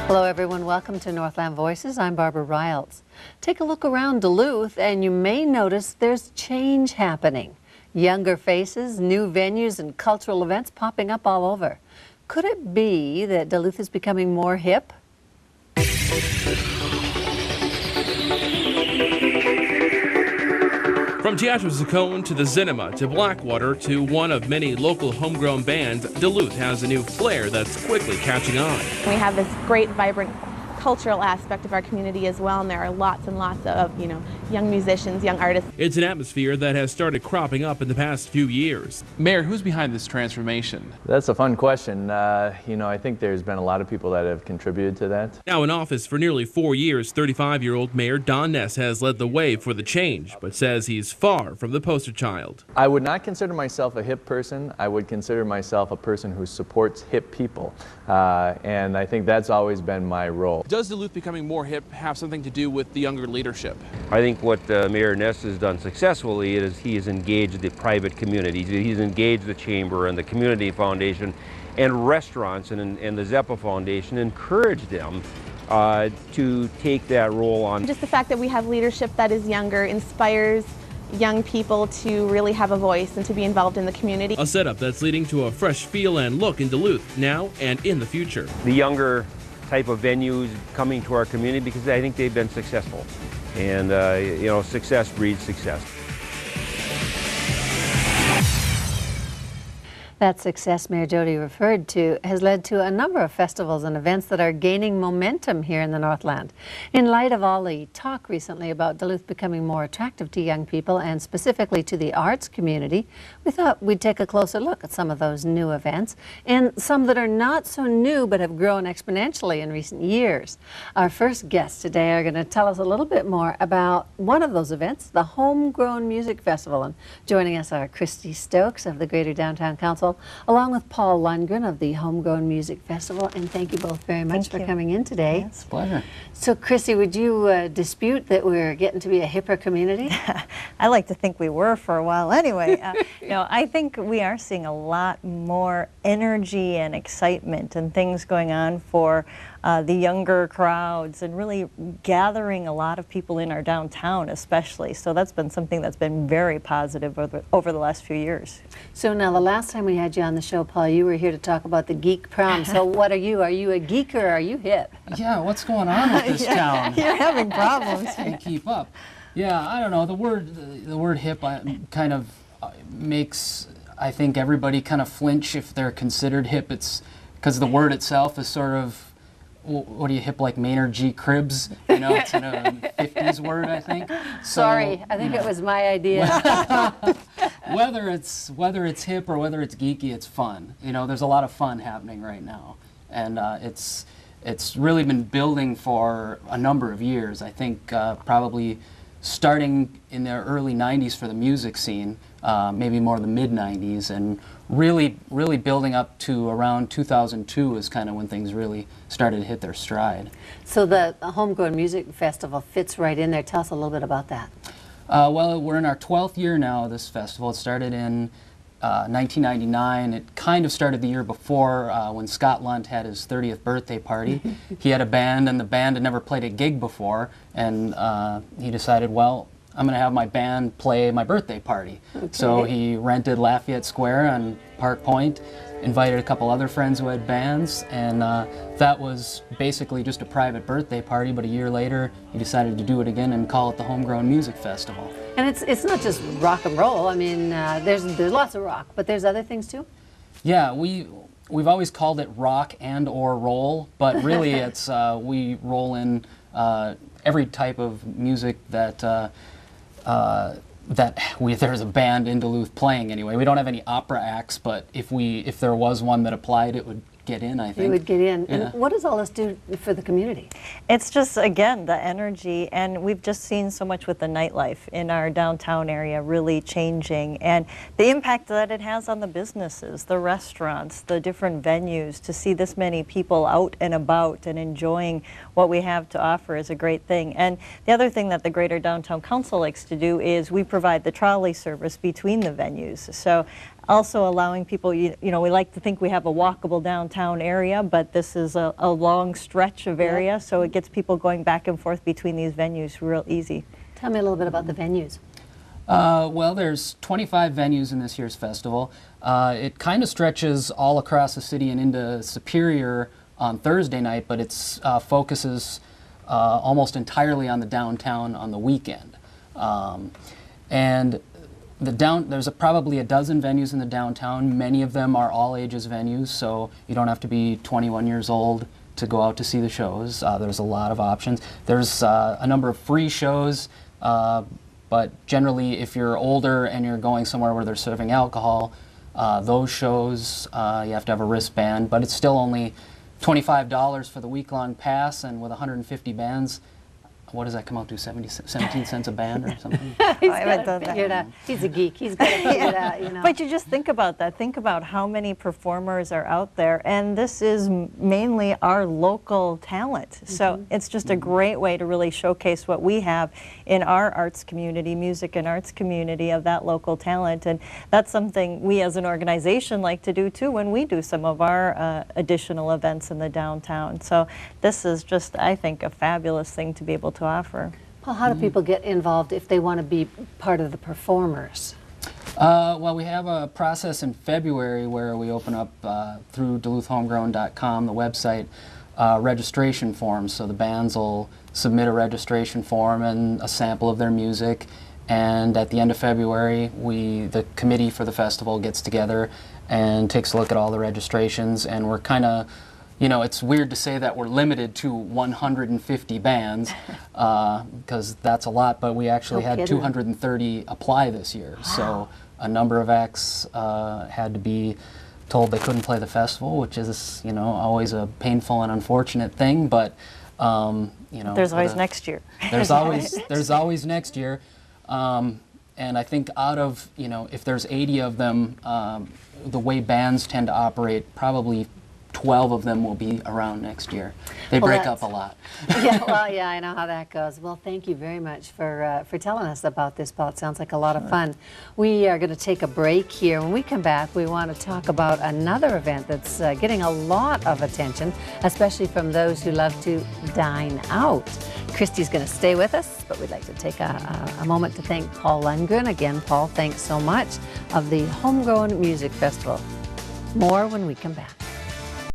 Hello everyone, welcome to Northland Voices. I'm Barbara Reyelts. Take a look around Duluth and you may notice there's change happening. Younger faces, new venues and cultural events popping up all over. Could it be that Duluth is becoming more hip? From Teatro Zaccone to the Cinema to Blackwater to one of many local homegrown bands, Duluth has a new flair that's quickly catching on. We have this great, vibrant cultural aspect of our community as well, and there are lots and lots of, young musicians, young artists. It's an atmosphere that has started cropping up in the past few years. Mayor, who's behind this transformation? That's a fun question. I think there's been a lot of people that have contributed to that. Now in office for nearly 4 years, 35-year-old Mayor Don Ness has led the way for the change, but says he's far from the poster child. I would not consider myself a hip person. I would consider myself a person who supports hip people. And I think that's always been my role. Does Duluth becoming more hip have something to do with the younger leadership? I think what Mayor Ness has done successfully is he has engaged the private community. He's engaged the Chamber and the Community Foundation and restaurants and the Zeppa Foundation, encouraged them to take that role on. Just the fact that we have leadership that is younger inspires young people to really have a voice and to be involved in the community. A setup that's leading to a fresh feel and look in Duluth now and in the future. The younger type of venues coming to our community because I think they've been successful. And, success breeds success. That success Mayor Jody referred to has led to a number of festivals and events that are gaining momentum here in the Northland. In light of all the talk recently about Duluth becoming more attractive to young people and specifically to the arts community, we thought we'd take a closer look at some of those new events and some that are not so new but have grown exponentially in recent years. Our first guests today are going to tell us a little bit more about one of those events, the Homegrown Music Festival. And joining us are Kristi Stokes of the Greater Downtown Council, along with Paul Lundgren of the Homegrown Music Festival. And thank you both very much for coming in today. Yes, pleasure. So, Kristi, would you dispute that we're getting to be a hipper community? I like to think we were for a while anyway. I think we are seeing a lot more energy and excitement and things going on for the younger crowds and really gathering a lot of people in our downtown especially. So that's been something that's been very positive over the last few years. So now the last time we had you on the show, Paul, you were here to talk about the geek prom. So what are you? Are you a geek or are you hip? Yeah, what's going on with this town? You're having problems. Can't keep up. Yeah, I don't know. The word hip kind of makes, I think, everybody kind of flinch if they're considered hip. It's because the word itself is sort of, what do you hip like Maynard G. Cribs? It's a 50s word, I think. Sorry, I think it was my idea. Whether it's hip or whether it's geeky, it's fun. There's a lot of fun happening right now, and it's really been building for a number of years. I think probably starting in the early 90s for the music scene, maybe more the mid-90s, and really building up to around 2002 is kind of when things really started to hit their stride. So the Homegrown Music Festival fits right in there. Tell us a little bit about that. Well, we're in our 12th year now of this festival. It started in 1999. It kind of started the year before when Scott Lunt had his 30th birthday party. He had a band, and the band had never played a gig before, and he decided, well, I'm going to have my band play my birthday party. Okay. So he rented Lafayette Square on Park Point, invited a couple other friends who had bands, and that was basically just a private birthday party, but a year later he decided to do it again and call it the Homegrown Music Festival. And it's not just rock and roll. I mean, there's lots of rock, but there's other things too? Yeah, we've always called it rock and or roll, but really it's we roll in every type of music that there's a band in Duluth playing anyway. We don't have any opera acts, but if there was one that applied, it would get in, I think. It would get in. Yeah. And what does all this do for the community? It's just, again, the energy, and we've just seen so much with the nightlife in our downtown area really changing, and the impact that it has on the businesses, the restaurants, the different venues. To see this many people out and about and enjoying what we have to offer is a great thing. And the other thing that the Greater Downtown Council likes to do is we provide the trolley service between the venues. So also allowing people, you know, we like to think we have a walkable downtown area, but this is a long stretch of area, so it gets people going back and forth between these venues real easy. Tell me a little bit about the venues. Well, there's 25 venues in this year's festival. It kind of stretches all across the city and into Superior on Thursday night, but it focuses almost entirely on the downtown on the weekend. And there's probably a dozen venues in the downtown. Many of them are all ages venues, so you don't have to be 21 years old to go out to see the shows. There's a lot of options. There's a number of free shows, but generally if you're older and you're going somewhere where they're serving alcohol, those shows you have to have a wristband, but it's still only $25 for the week-long pass, and with 150 bands, what does that come out to, 17 cents a band or something? He's got it figured out. He's a geek. He's got it figured out, you know. But you just think about that. Think about how many performers are out there, and this is mainly our local talent. So it's just a great way to really showcase what we have in our arts community, music and arts community, of that local talent. And that's something we as an organization like to do too when we do some of our additional events in the downtown. So this is just, I think, a fabulous thing to be able to offer. Paul, how do people get involved if they want to be part of the performers? Well, we have a process in February where we open up through DuluthHomegrown.com, the website, registration forms. So the bands will submit a registration form and a sample of their music, and at the end of February, the committee for the festival gets together and takes a look at all the registrations, and we're kind of, you know, it's weird to say that we're limited to 150 bands because that's a lot, but we actually had 230 apply this year. Wow. So a number of acts had to be told they couldn't play the festival, which is, you know, always a painful and unfortunate thing, but you know, there's always next year. There's always next year. And I think out of, you know, if there's 80 of them, the way bands tend to operate, probably 12 of them will be around next year. They break up a lot. Yeah, well, yeah, I know how that goes. Well, thank you very much for telling us about this, Paul. It sounds like a lot of fun. We are going to take a break here. When we come back, we want to talk about another event that's getting a lot of attention, especially from those who love to dine out. Kristi's going to stay with us, but we'd like to take a moment to thank Paul Lundgren. Again, Paul, thanks so much, of the Homegrown Music Festival. More when we come back.